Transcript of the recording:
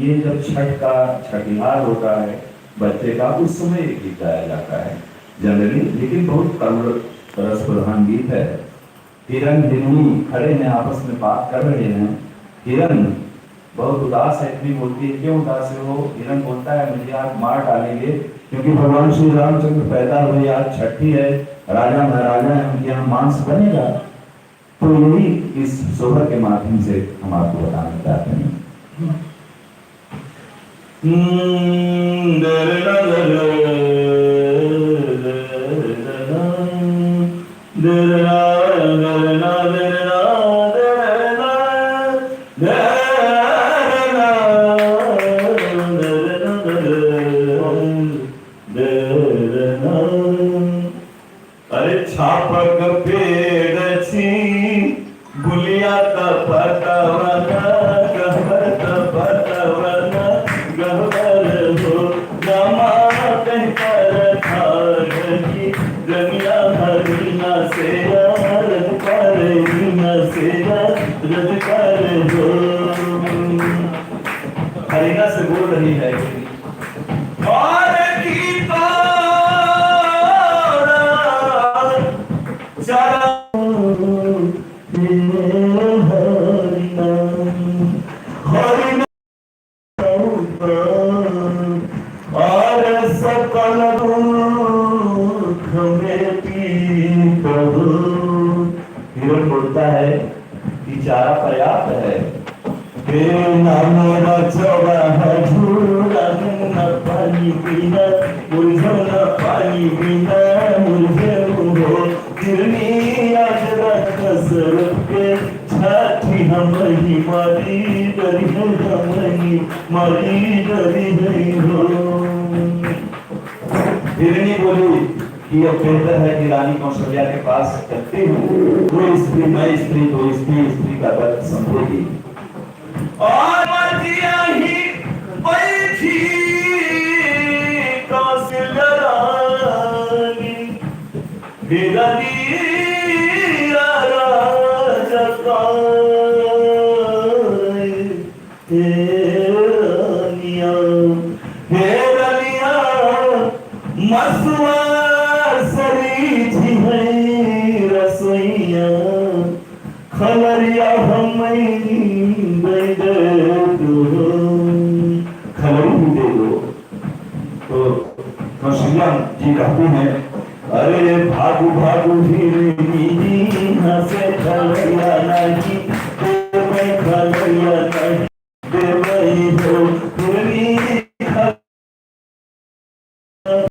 ये जब छठ का छठिहार होता है बच्चे का, उस समय ये गीत गाया जाता है जनरली, लेकिन बहुत करुण रस प्रधान गीत है। हिरण हिरनी खड़े हैं, आपस में बात कर रहे हैं। हिरण बहुत उदास है, इतनी बोलती है, क्यों उदास है वो? हिरण बोलता है, मुझे आप मार डालेंगे क्योंकि भगवान श्री रामचंद्र पैदा हुए, आज छठी है, राजा महाराजा है, उनके यहाँ मांस बनेगा। तो यही इस सोहर के माध्यम से हम आपको बताना चाहते हैं। अरे छापक पेड़ छी गुलिया का पतवना गहर पतवना गहर हो जमा कह कर खागी रंगिया हरिना से रद कर रीना से रद कर हो। हरिना से बोल रही है और गीता चला हरिना और सकल दुख में पीत हो। हिरण बोलता है कि चारा पर्याप्त है। नाम रचवा झूला न पानी पीना मुझे न पानी पीना मुझे हो गिरनी आज रख सर के छठी हम ही मारी डरी हमनी मारी डरी नहीं हो। हिरणी बोली कि अब बेहतर है कि रानी कौशल्या के पास चलती हूँ, वो स्त्री मैं स्त्री तो स्त्री का दर्द समझेगी। और मतिया ही बैठी कौशल्या रानी हिरनी मसुआ सरी थी रसोइया खलरिया हम दे दो खलरी भी दे दो। तो कौशल्या जी कहती हैं, अरे भागु भागु हिरनी हंसे खलरिया